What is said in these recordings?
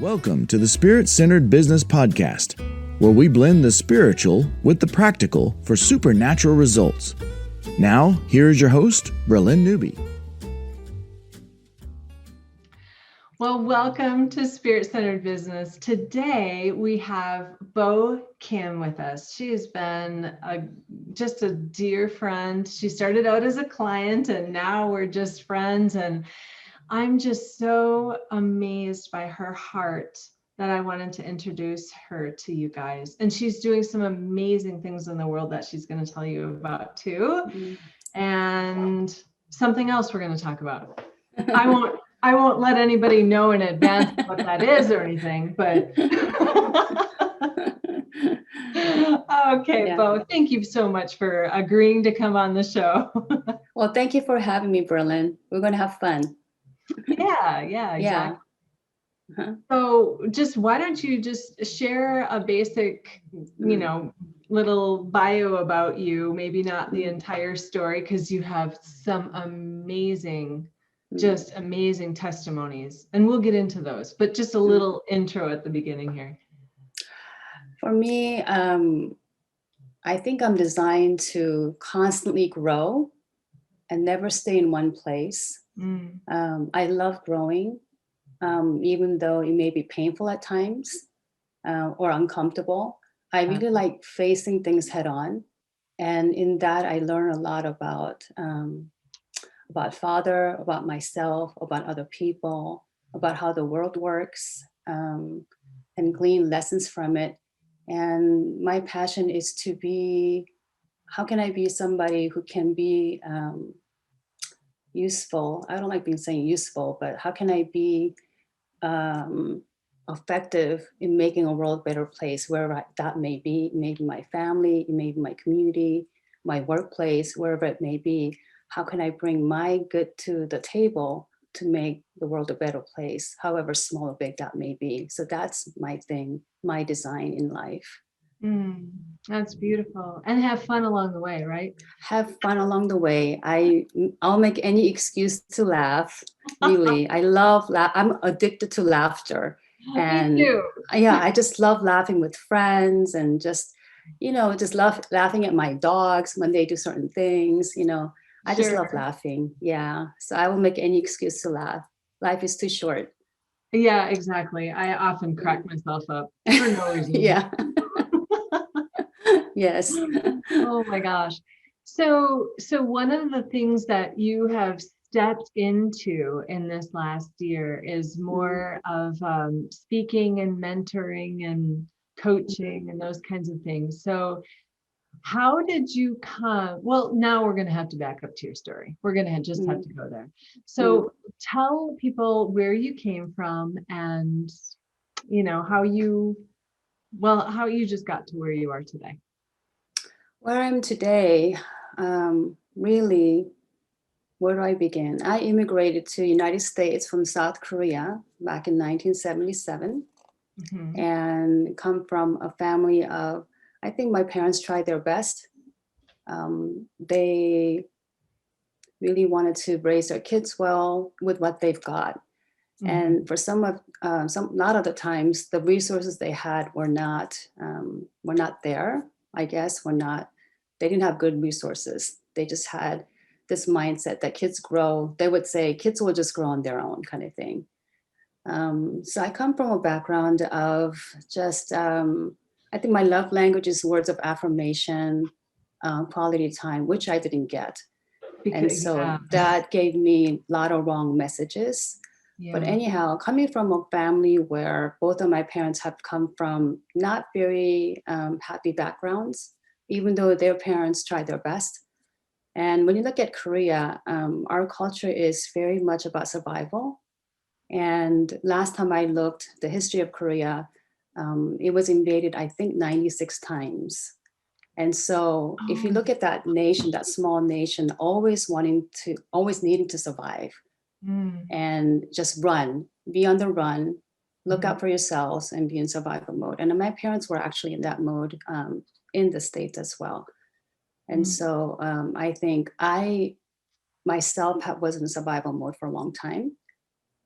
Welcome to the Spirit-Centered Business Podcast, where we blend the spiritual with the practical for supernatural results. Now, here is your host, Bralynn Newby. Well, welcome to Spirit-Centered Business. Today, we have Bo Kim with us. She has been just a dear friend. She started out as a client, and now we're just friends. And I'm just so amazed by her heart that I wanted to introduce her to you guys. And she's doing some amazing things in the world that she's going to tell you about too. And something else we're going to talk about. I won't let anybody know in advance what that is or anything, but okay, yeah. Bo, thank you so much for agreeing to come on the show. Well, thank you for having me, Bralynn. We're going to have fun. Yeah, exactly. Uh-huh. So just why don't you just share a basic, little bio about you, maybe not the entire story, because you have some amazing testimonies, and we'll get into those, but just a little intro at the beginning here. For me, I think I'm designed to constantly grow and never stay in one place. I love growing, even though it may be painful at times or uncomfortable. I really like facing things head on. And in that, I learn a lot about Father, about myself, about other people, about how the world works, and glean lessons from it. And my passion is to be, how can I be somebody who can be useful? I don't like being saying useful, but how can I be effective in making a world a better place, wherever that may be, maybe my family, maybe my community, my workplace, wherever it may be. How can I bring my good to the table to make the world a better place, however small or big that may be? So that's my thing, my design in life. That's beautiful. And have fun along the way, right? Have fun along the way. I'll make any excuse to laugh. Really, I love laugh. I'm addicted to laughter. And me too. Yeah, I just love laughing with friends and just love laughing at my dogs when they do certain things. I just love laughing. Yeah. So I will make any excuse to laugh. Life is too short. Yeah, exactly. I often crack myself up for no reason. Yeah. Yes. Oh my gosh. So one of the things that you have stepped into in this last year is more of speaking and mentoring and coaching and those kinds of things. So how did you come? Well, now we're going to have to back up to your story. We're going to just have to go there. So tell people where you came from and, how you just got to where you are today. Where I am today, really, where do I begin? I immigrated to the United States from South Korea back in 1977 and come from a family of, I think my parents tried their best. They really wanted to raise their kids well with what they've got. And for a lot of the times, the resources they had were not there. I guess they didn't have good resources. They just had this mindset that kids grow. They would say kids will just grow on their own, kind of thing. So I come from a background of just, I think my love language is words of affirmation, quality time, which I didn't get. And so that gave me a lot of wrong messages. Yeah. But anyhow, coming from a family where both of my parents have come from not very happy backgrounds, even though their parents tried their best. And when you look at Korea, our culture is very much about survival. And last time I looked, the history of Korea, it was invaded, I think, 96 times. And so if you look at that nation, that small nation, always needing to survive. And just be on the run, look out for yourselves and be in survival mode. And my parents were actually in that mode in the States as well. And so I think I myself was in survival mode for a long time.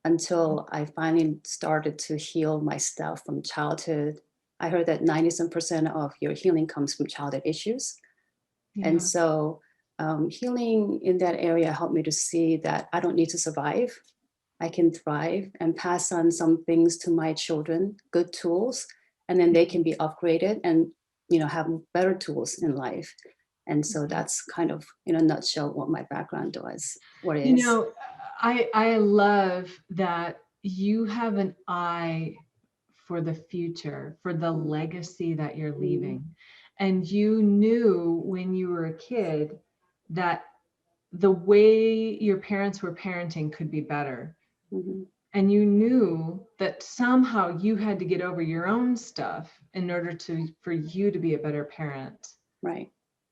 until I finally started to heal myself from childhood. I heard that 97% of your healing comes from childhood issues. Yeah. And so healing in that area helped me to see that I don't need to survive. I can thrive and pass on some things to my children, good tools, and then they can be upgraded and, have better tools in life. And so that's kind of, in a nutshell, what my background was, what You is. know, I love that you have an eye for the future, for the legacy that you're leaving. And you knew when you were a kid that the way your parents were parenting could be better. Mm-hmm. And you knew that somehow you had to get over your own stuff in order for you to be a better parent. Right.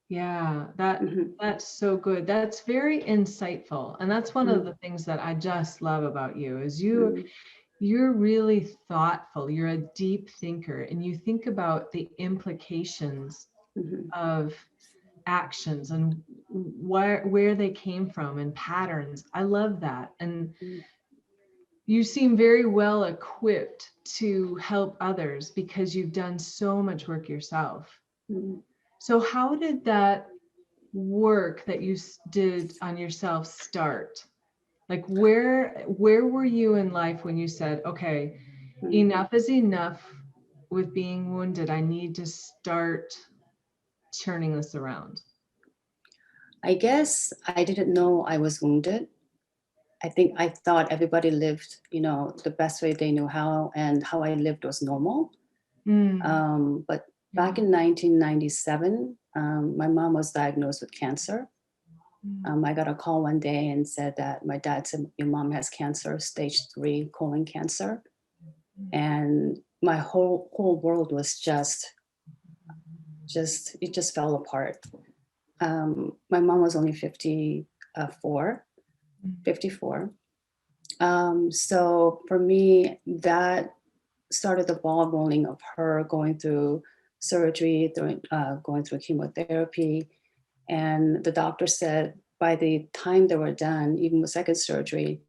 Yeah, Mm-hmm. that's so good. That's very insightful. And that's one Mm-hmm. of the things that I just love about you is Mm-hmm. you're really thoughtful. You're a deep thinker and you think about the implications Mm-hmm. of actions and where they came from and patterns. I love that. And you seem very well equipped to help others because you've done so much work yourself. Mm-hmm. So how did that work that you did on yourself start? Like where were you in life when you said, okay, enough is enough with being wounded. I need to start turning this around. I guess I didn't know I was wounded. I think I thought everybody lived, the best way they knew how, and how I lived was normal. But back in 1997, my mom was diagnosed with cancer. I got a call one day and said that my dad said, your mom has cancer, stage 3 colon cancer. And my whole world was it just fell apart. My mom was only 54. So for me, that started the ball rolling of her going through surgery, going through chemotherapy. And the doctor said by the time they were done, even with second surgery,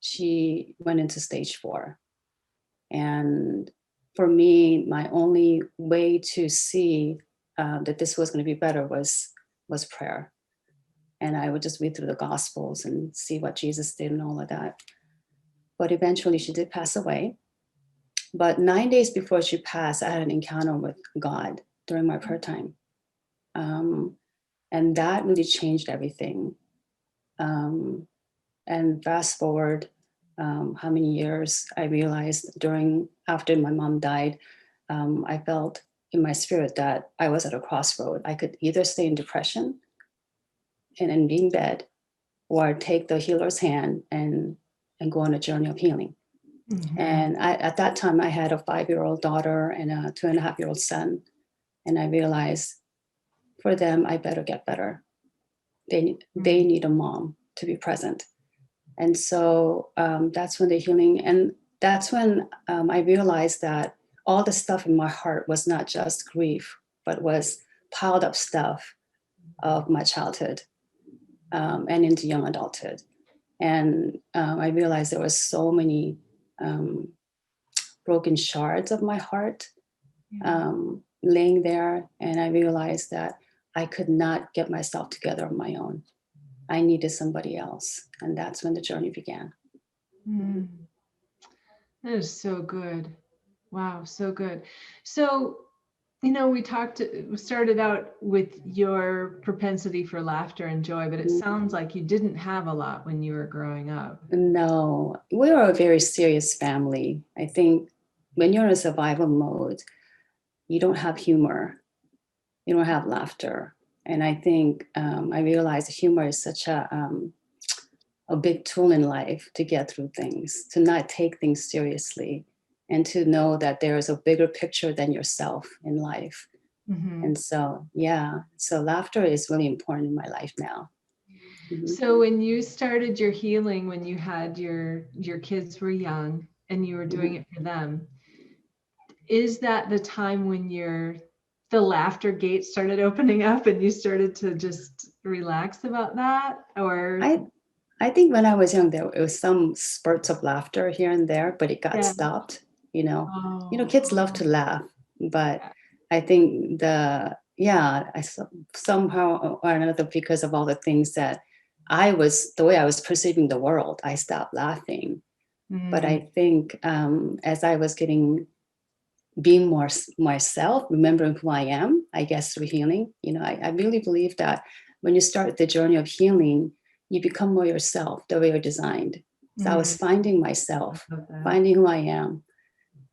she went into stage 4. And for me, my only way to see that this was going to be better was prayer. And I would just read through the Gospels and see what Jesus did and all of that. But eventually she did pass away. But 9 days before she passed, I had an encounter with God during my prayer time. And that really changed everything. And fast forward how many years, I realized after my mom died, I felt in my spirit that I was at a crossroad. I could either stay in depression and be in bed, or take the healer's hand and go on a journey of healing. Mm-hmm. And at that time, I had a 5-year-old daughter and a 2.5-year-old son. And I realized for them, I better get better. They need a mom to be present. And so that's when the healing, and that's when I realized that all the stuff in my heart was not just grief, but was piled up stuff of my childhood and into young adulthood. And I realized there were so many broken shards of my heart laying there. And I realized that I could not get myself together on my own. I needed somebody else. And that's when the journey began. That is so good. Wow, so good. So, we started out with your propensity for laughter and joy, but it sounds like you didn't have a lot when you were growing up. No, we were a very serious family. I think when you're in survival mode, you don't have humor, you don't have laughter. And I think I realized humor is such a big tool in life to get through things, to not take things seriously, and to know that there is a bigger picture than yourself in life. Mm-hmm. And so, so laughter is really important in my life now. Mm-hmm. So when you started your healing, when you had your kids were young and you were doing it for them, is that the time when the laughter gate started opening up and you started to just relax about that? Or I think when I was young, there was some spurts of laughter here and there, but it got Yeah. stopped. Kids love Oh, to laugh, but yeah. I think somehow or another, because of all the things that the way I was perceiving the world, I stopped laughing. But Mm, I think as I was being more myself, remembering who I am, I guess through healing, I really believe that when you start the journey of healing, you become more yourself, the way you're designed. So I was mm, finding I myself, love that. finding who I am.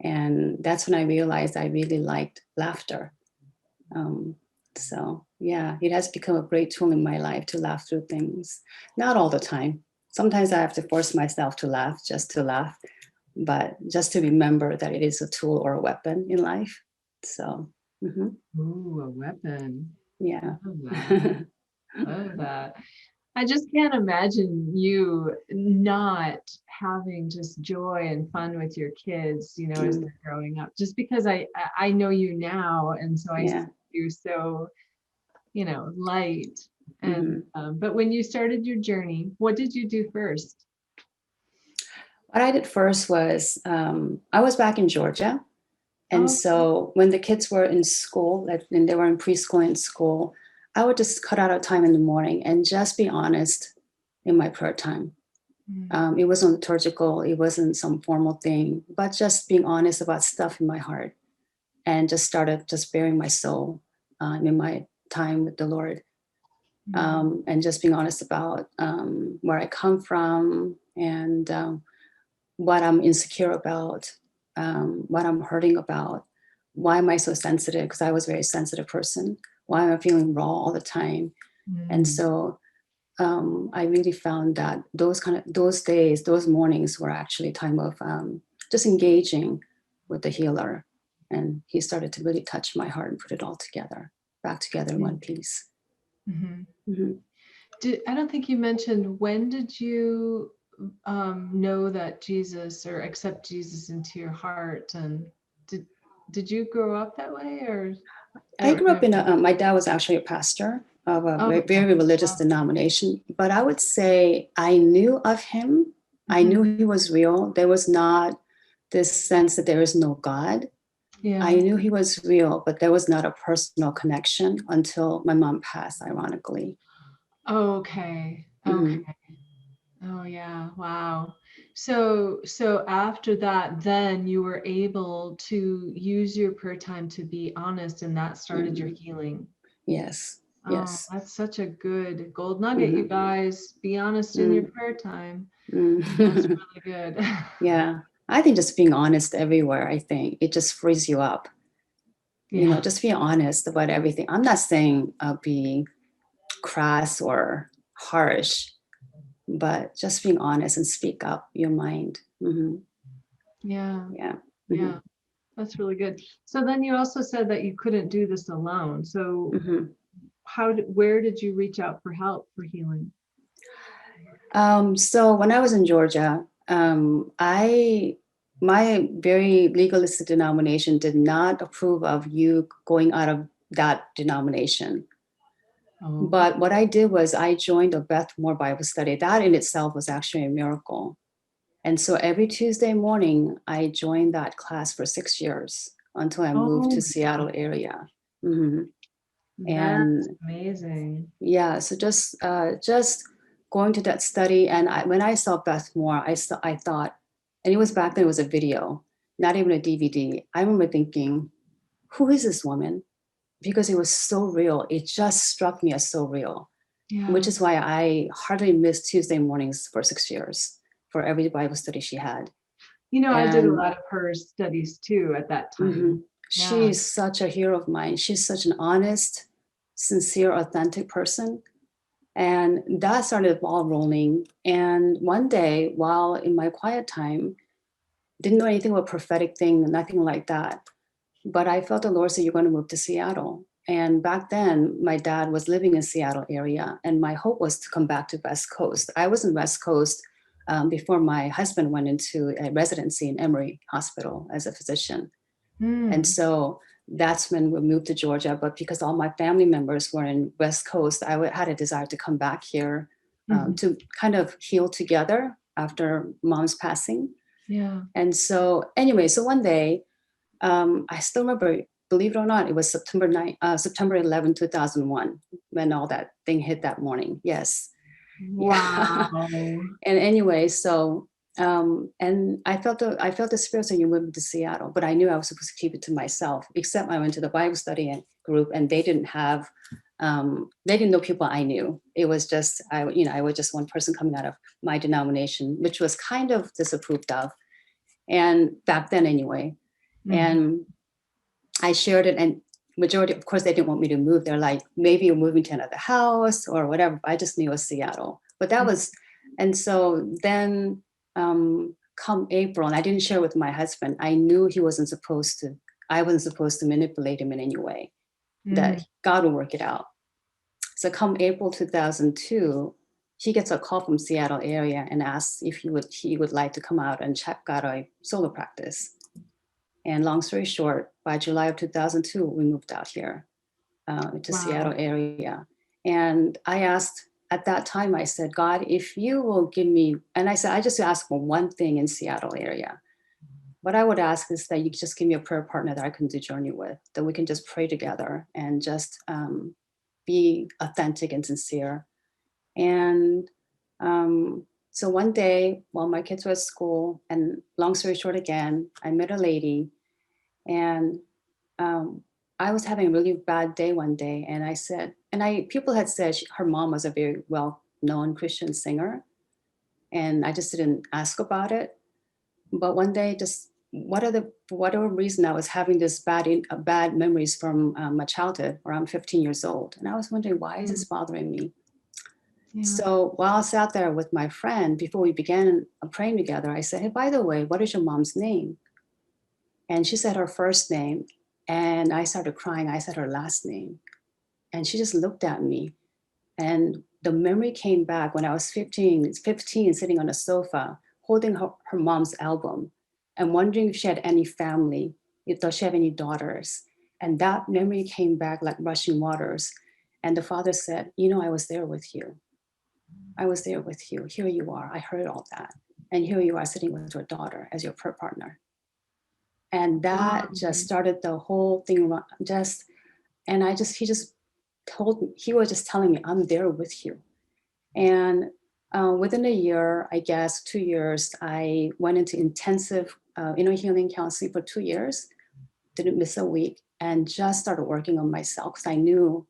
And that's when I realized I really liked laughter. Um, so yeah, it has become a great tool in my life to laugh through things. Not all the time. Sometimes I have to force myself to laugh just to laugh, but just to remember that it is a tool or a weapon in life. So, Ooh, a weapon. yeah. Love that. Love that. I just can't imagine you not having just joy and fun with your kids, as Mm, they're growing up. Just because I know you now, and so I see yeah. you so, light. And hmm but when you started your journey, what did you do first? What I did first was I was back in Georgia. And Oh, so when the kids were in school, like when they were in preschool and school, I would just cut out a time in the morning and just be honest in my prayer time. mm, It wasn't liturgical, it wasn't some formal thing, but just being honest about stuff in my heart, and just started just bearing my soul in my time with the Lord, mm, and just being honest about where I come from, and what I'm insecure about, what I'm hurting about. Why am I so sensitive? Because I was a very sensitive person. Why am I feeling raw all the time? And mm. so I really found that those days, those mornings were actually a time of just engaging with the healer. And he started to really touch my heart and put it all together, back together in one piece. Mhm. Mhm. I don't think you mentioned, when did you know that Jesus, or accept Jesus into your heart, and did did you grow up that way, or I I don't grew up remember. in my dad was actually a pastor of a Oh, very religious wow. denomination, but I would say I knew of him. I Mhm. knew he was real. There was not this sense that there is no God. I Yeah. knew he was real, but there was not a personal connection until my mom passed, ironically. Okay. Mhm. Okay. Oh yeah. Wow. So after that, then you were able to use your prayer time to be honest, and that started your Mhm. healing. Yes, Oh, yes. that's such a good gold nugget, you Mhm. guys. Be honest in your Mm. prayer time. That's Mm. really good. Yeah, I think just being honest everywhere, I think it just frees you up. Yeah. Just be honest about everything. I'm not saying be crass or harsh, but just being honest and speak up your mind. Yeah. Yeah. hmm Yeah. That's really good. So then you also said that you couldn't do this alone. So hmm where did you reach out for help for healing? So when I was in Georgia, I my very legalistic denomination did not approve of you going out of that denomination. Oh, But what I did was I joined a Beth Moore Bible study. That in itself was actually a miracle. And so every Tuesday morning, I joined that class for 6 years until I moved oh to my God. Seattle area. hmm That's And amazing. yeah, so just going to that study, and when I saw Beth Moore, I thought, and it was back then it was a video, not even a DVD. I remember thinking, who is this woman? Because it was so real. It just struck me as so real, which Yeah. is why I hardly missed Tuesday mornings for 6 years for every Bible study she had. I did a And lot of her studies too at that mhm, time. Yeah. she's such a hero of mine. She's such an honest, sincere, authentic person. And that started the ball rolling. And one day, while in my quiet time, didn't know anything about prophetic thing, nothing like that. But I felt the Lord say, "You're going to move to Seattle." And back then, my dad was living in Seattle area, and my hope was to come back to West Coast. I was in West Coast before my husband went into a residency in Emory Hospital as a physician. And Mm. so that's when we moved to Georgia. But because all my family members were in West Coast, had a desire to come back here to kind of heal together after mom's passing. Yeah. And so anyway, so one day, I still remember, believe it or not, it was September 11, 2001, when all that thing hit that morning. Yes. Yeah. Wow. And anyway, so and I felt the spirit saying, you moved to Seattle, but I knew I was supposed to keep it to myself, except I went to the Bible study group and they didn't know people I knew. It was just, I was just one person coming out of my denomination, which was kind of disapproved of. And back then anyway, and I shared it, and majority, of course, they didn't want me to move. They're like, maybe you're moving to another house or whatever. I just knew it was Seattle. But that was, and so then come April, and I didn't share with my husband, I knew I wasn't supposed to manipulate him in any way, that God will work it out. So come April 2002, he gets a call from Seattle area and asks if he would like to come out and check out a solo practice. And long story short, by July of 2002, we moved out here to Seattle area. And I asked at that time, I said, God, if you will give me, and I said, I just ask for one thing in Seattle area. What I would ask is that you just give me a prayer partner that I can do journey with, that we can just pray together and just be authentic and sincere. And so one day while my kids were at school, and long story short again, I met a lady, and I was having a really bad day one day, and I said, people had said her mom was a very well-known Christian singer, and I just didn't ask about it. But one day, just for whatever reason, I was having this bad memories from my childhood, around 15 years old, and I was wondering, why is this bothering me? Yeah. So while I sat there with my friend, before we began praying together, I said, hey, by the way, what is your mom's name? And she said her first name, and I started crying. I said her last name, and she just looked at me, and the memory came back when I was 15, sitting on a sofa, holding her mom's album and wondering if she had any family, does she have any daughters? And that memory came back like rushing waters. And the father said, I was there with you. I was there with you. Here you are. I heard all that. And here you are sitting with your daughter as your prayer partner. And that just started the whole thing. He was just telling me, I'm there with you. And within a year, I guess 2 years, I went into intensive inner healing counseling for 2 years, didn't miss a week, and just started working on myself because I knew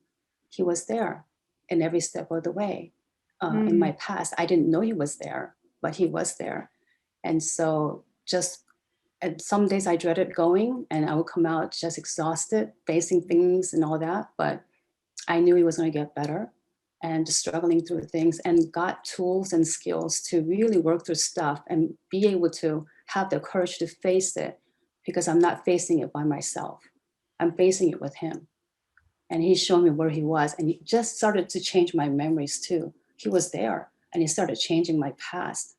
he was there in every step of the way. In my past, I didn't know he was there, but he was there. And so and some days I dreaded going, and I would come out just exhausted, facing things and all that. But I knew he was going to get better, and just struggling through things, and got tools and skills to really work through stuff and be able to have the courage to face it, because I'm not facing it by myself. I'm facing it with him. And he showed me where he was, and he just started to change my memories too. He was there, and he started changing my past.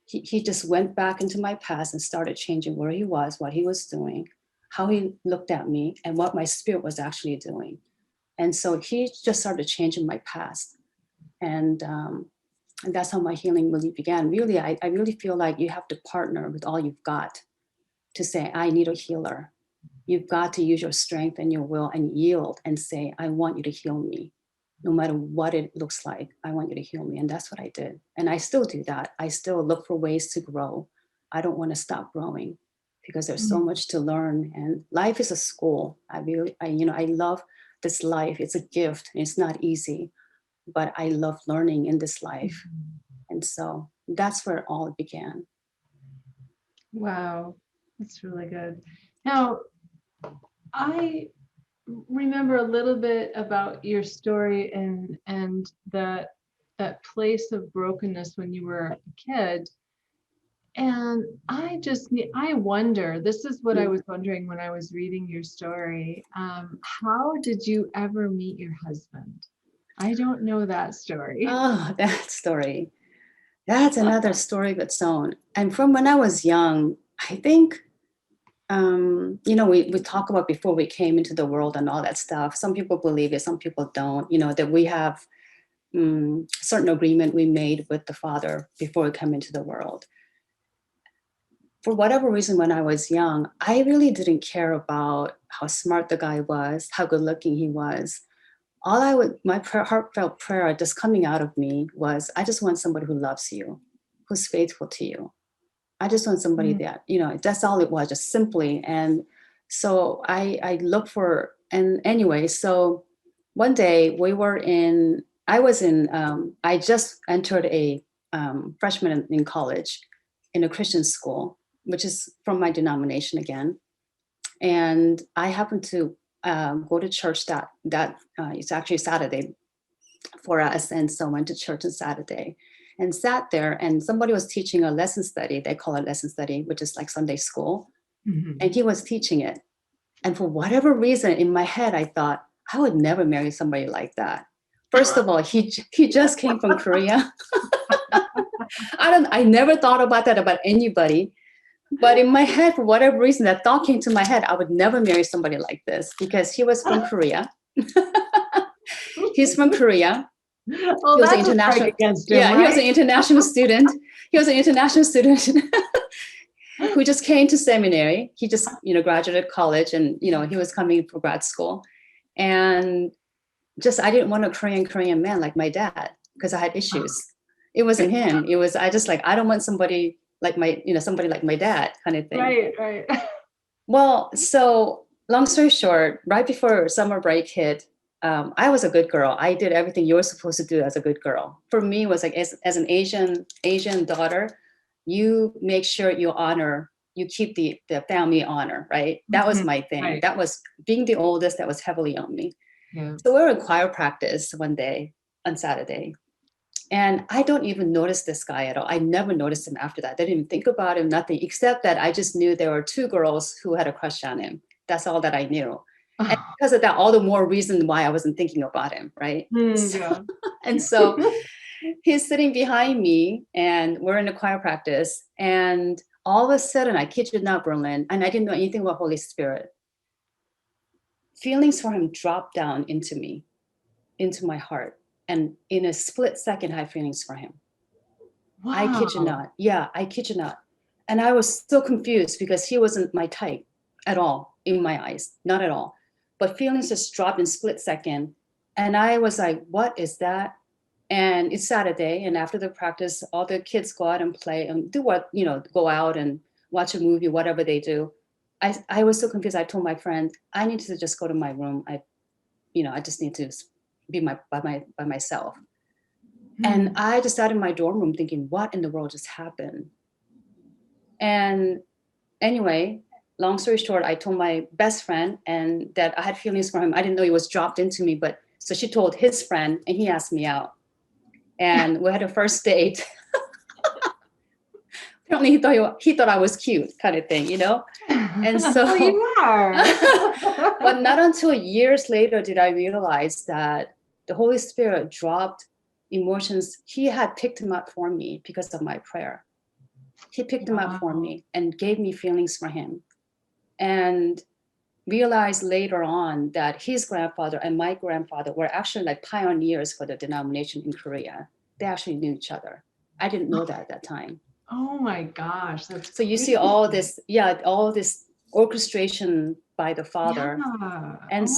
He just went back into my past and started changing where he was, what he was doing, how he looked at me, and what my spirit was actually doing. And so he just started changing my past. And that's how my healing really began. Really, I really feel like you have to partner with all you've got to say, I need a healer. You've got to use your strength and your will and yield and say, I want you to heal me. No matter what it looks like, I want you to heal me. And that's what I did. And I still do that. I still look for ways to grow. I don't want to stop growing because there's so much to learn. And life is a school. I love this life. It's a gift. It's not easy, but I love learning in this life. And so that's where it all began. Wow, that's really good. Now, I remember a little bit about your story and that place of brokenness when you were a kid. And I wonder, this is what I was wondering when I was reading your story. How did you ever meet your husband? I don't know that story. Oh, that story. That's another story of its own. And from when I was young, I think, we talk about before we came into the world and all that stuff. Some people believe it, some people don't, that we have certain agreement we made with the Father before we come into the world. For whatever reason, when I was young, I really didn't care about how smart the guy was, how good looking he was. My heartfelt prayer just coming out of me was, I just want somebody who loves you, who's faithful to you. I just want somebody that, that's all it was, just simply. And so I looked for, and anyway, so one day I just entered a freshman in college in a Christian school, which is from my denomination again. And I happened to go to church that it's actually Saturday for us. And so I went to church on Saturday and sat there, and somebody was teaching a lesson study. They call it lesson study, which is like Sunday school. Mm-hmm. And he was teaching it. And for whatever reason, in my head, I thought, I would never marry somebody like that. First of all, he just came from Korea. I never thought about that about anybody. But in my head, for whatever reason, that thought came to my head, I would never marry somebody like this because he was from Korea. He's from Korea. Well, he was that's an international, against him, right? He was an international student. He was an international student who just came to seminary. He just, graduated college, and, he was coming for grad school. And I didn't want a Korean man like my dad because I had issues. It wasn't him. It was, I don't want somebody like somebody like my dad kind of thing. Right. Well, so long story short, right before summer break hit, I was a good girl. I did everything you were supposed to do as a good girl. For me, it was like as an Asian daughter, you make sure you keep the family honor, right? That was my thing. Right. That was being the oldest. That was heavily on me. Yeah. So we were in choir practice one day on Saturday. And I don't even notice this guy at all. I never noticed him after that. I didn't even think about him, nothing, except that I just knew there were two girls who had a crush on him. That's all that I knew. And because of that, all the more reason why I wasn't thinking about him, right? Yeah. And so he's sitting behind me, and we're in a choir practice. And all of a sudden, I kid you not, Bralynn, and I didn't know anything about Holy Spirit. Feelings for him dropped down into me, into my heart. And in a split second, I had feelings for him. Wow. I kid you not. Yeah, I kid you not. And I was so confused because he wasn't my type at all in my eyes, not at all. But feelings just dropped in split second. And I was like, what is that? And it's Saturday. And after the practice, all the kids go out and play and do what, go out and watch a movie, whatever they do. I was so confused. I told my friend, I need to just go to my room. I just need to be by myself. And I just sat in my dorm room thinking, what in the world just happened? And anyway, long story short, I told my best friend and that I had feelings for him. I didn't know he was dropped into me, but so she told his friend and he asked me out. And we had a first date. Apparently he thought I was cute kind of thing, And so well, you are. But not until years later did I realize that the Holy Spirit dropped emotions. He had picked him up for me because of my prayer. He picked him up for me and gave me feelings for him. And realized later on that his grandfather and my grandfather were actually like pioneers for the denomination in Korea. They actually knew each other. I didn't know that at that time. Oh my gosh. That's so you see all this orchestration by the Father. Yeah. And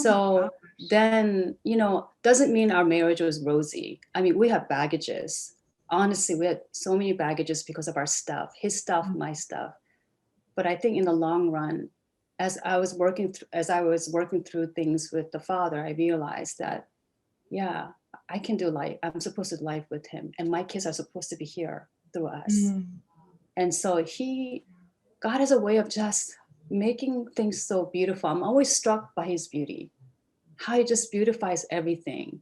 then, doesn't mean our marriage was rosy. I mean, we have baggages. Honestly, we had so many baggages because of our stuff, his stuff, my stuff. But I think in the long run, as I was working through things with the Father, I realized that, I can do life. I'm supposed to do life with him, and my kids are supposed to be here through us. And so God has a way of just making things so beautiful. I'm always struck by his beauty, how he just beautifies everything.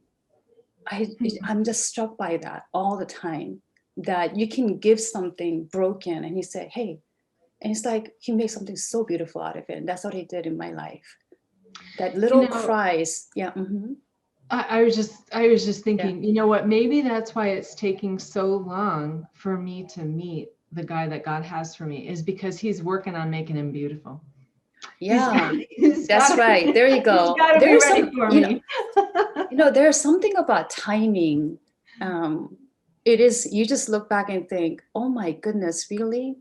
I'm just struck by that all the time, that you can give something broken and he said, hey, and it's like he makes something so beautiful out of it. And that's what he did in my life. That little cries. Yeah. Mm-hmm. I was just thinking, you know what, maybe that's why it's taking so long for me to meet the guy that God has for me, is because he's working on making him beautiful. Yeah, that's right. There you go. There's some, there's something about timing It is, you just look back and think, oh my goodness, really?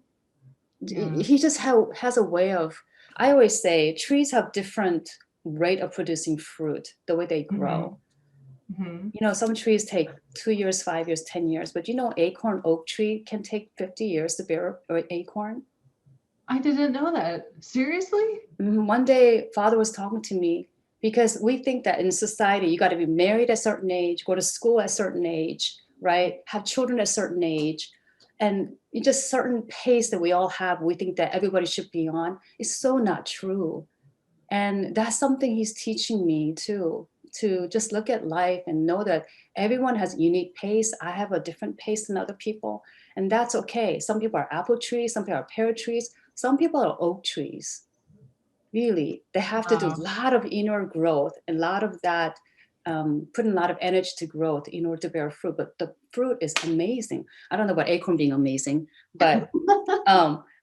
Yeah. He just has a way of, I always say trees have different rate of producing fruit, the way they grow. Mm-hmm. You know, some trees take 2 years, 5 years, 10 years, but you know, acorn oak tree can take 50 years to bear an acorn. I didn't know that. Seriously? One day, father was talking to me because we think that in society, you got to be married at a certain age, go to school at a certain age, right? Have children at a certain age. And just certain pace that we all have, we think that everybody should be on. It's so not true. And that's something he's teaching me too, to just look at life and know that everyone has a unique pace. I have a different pace than other people. And that's okay. Some people are apple trees, some people are pear trees, some people are oak trees. Really, they have to do a Wow. lot of inner growth, a lot of that, put in a lot of energy to growth in order to bear fruit. But the fruit is amazing. I don't know about acorn being amazing, but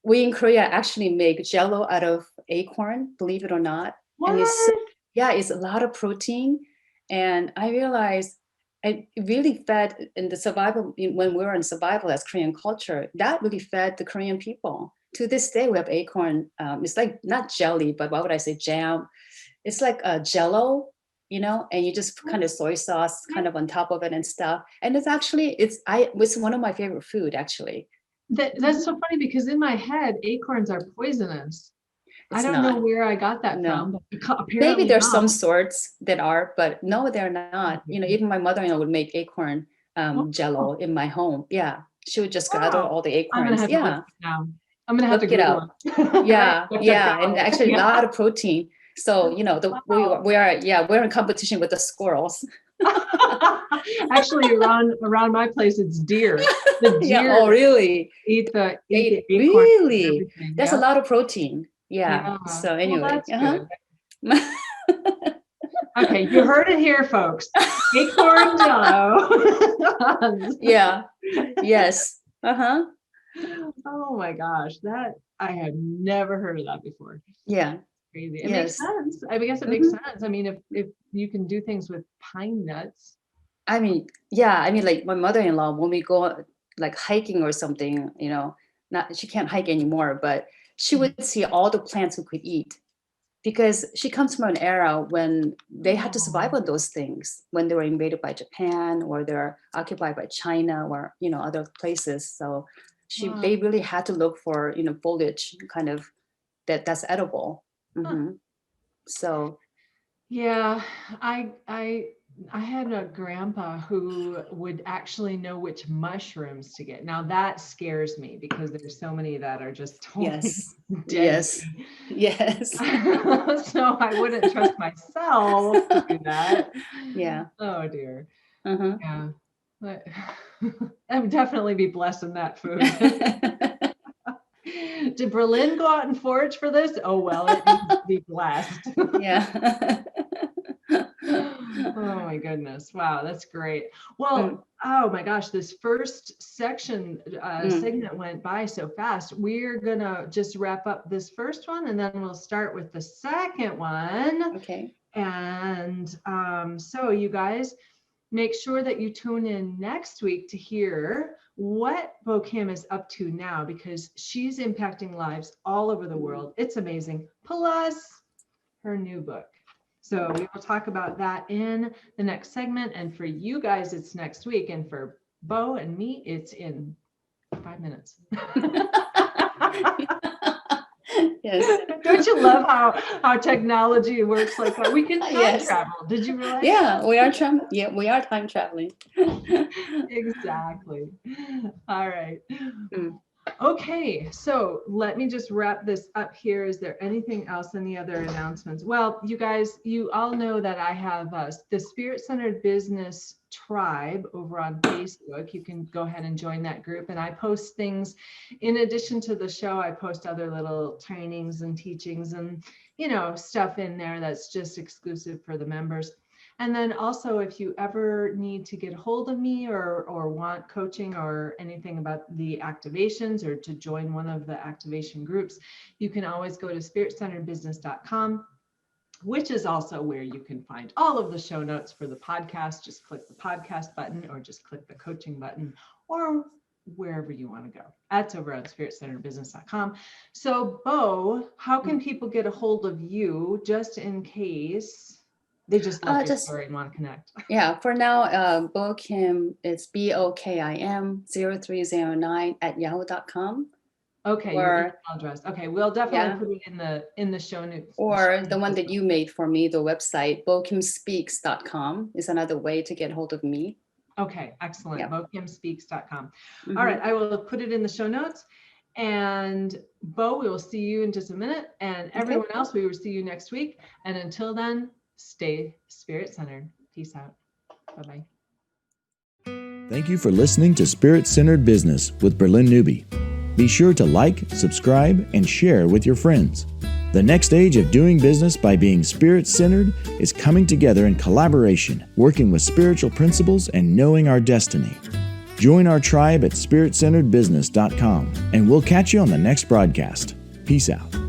we in Korea actually make jello out of acorn, believe it or not. And it's, What? yeah, it's a lot of protein. And I realized it really fed in the survival, when we were in survival as Korean culture, that really fed the Korean people. To this day, we have acorn. It's like not jelly, but what would I say, jam? It's like a jello, you know, and you just kind of soy sauce kind of on top of it and stuff. And it's actually, it's one of my favorite food, actually. That's so funny because in my head, acorns are poisonous. I It's don't know not. where I got that No. from, but Maybe apparently there's some not. sorts that are, but no, they're not. You know, even my mother-in-law would make acorn jello in my home. Yeah. She would just gather Wow. all the I'm gonna acorns. have to look Yeah. this now. I'm gonna have to Look it Google up. it. Right? Yeah. Yeah. And actually a Yeah. lot of protein. So, you know, Wow. we're in competition with the squirrels. Actually, around my place, it's deer. The Yeah. deer Oh, really? eat the acorn and Really? everything. That's a Yeah. lot of protein. Yeah. Yeah. So Well, anyway. that's Uh-huh. good. Okay, you heard it here, folks. Acorn jello. Yeah. Yes. Uh-huh. Oh my gosh, that I had never heard of that before. Yeah. Crazy. It makes Yes. sense. I guess it makes sense. I mean, if you can do things with pine nuts. I mean, yeah, I mean, like my mother-in-law, when we go like hiking or something, you know, not, she can't hike anymore, but she would see all the plants we could eat because she comes from an era when they had to survive on those things, when they were invaded by Japan or they're occupied by China or, you know, other places. So Wow. they really had to look for, you know, foliage kind of that's edible. Huh. So Yeah, I had a grandpa who would actually know which mushrooms to get. Now that scares me because there's so many that are just totally yes, deadly. yes. So I wouldn't trust myself to do that. Yeah. Oh dear. Uh-huh. Yeah. But I would definitely be blessing that food. Did Bralynn go out and forage for this? Oh, well, it needs to be blessed. Yeah. Oh my goodness. Wow, that's great. Well, oh my gosh, this first section segment went by so fast. We're gonna just wrap up this first one and then we'll start with the second one. Okay. And so you guys, make sure that you tune in next week to hear what Bo Kim is up to now because she's impacting lives all over the world. It's amazing. Plus her new book. So we will talk about that in the next segment. And for you guys, it's next week. And for Bo and me, it's in 5 minutes. Yes. Don't you love how technology works like that? We can time travel. Did you realize? Yeah, we are we are time traveling. Exactly. All right. Okay, so let me just wrap this up here. Is there anything else? Any other announcements? Well, you guys, you all know that I have the Spirit Centered Business Tribe over on Facebook. You can go ahead and join that group. And I post things in addition to the show. I post other little trainings and teachings and, you know, stuff in there that's just exclusive for the members. And then also, if you ever need to get a hold of me or want coaching or anything about the activations or to join one of the activation groups, you can always go to spiritcenteredbusiness.com which is also where you can find all of the show notes for the podcast. Just click the podcast button or just click the coaching button or wherever you want to go. That's over on spiritcenteredbusiness.com. So Bo, how can people get a hold of you just in case they just love your story and want to connect? Yeah, for now, Bo Kim, it's BOKIM0309@yahoo.com. Okay, your email address. Okay, we'll definitely put it in the show notes. Or the one that you made for me, the website, bokimspeaks.com is another way to get hold of me. Okay, excellent. Yeah. bokimspeaks.com. All right, I will put it in the show notes. And Bo, we will see you in just a minute. And everyone else, we will see you next week. And until then, stay spirit-centered. Peace out. Bye-bye. Thank you for listening to Spirit Centered Business with Bralynn Newby. Be sure to like, subscribe, and share with your friends. The next stage of doing business by being spirit-centered is coming together in collaboration, working with spiritual principles and knowing our destiny. Join our tribe at spiritcenteredbusiness.com, and we'll catch you on the next broadcast. Peace out.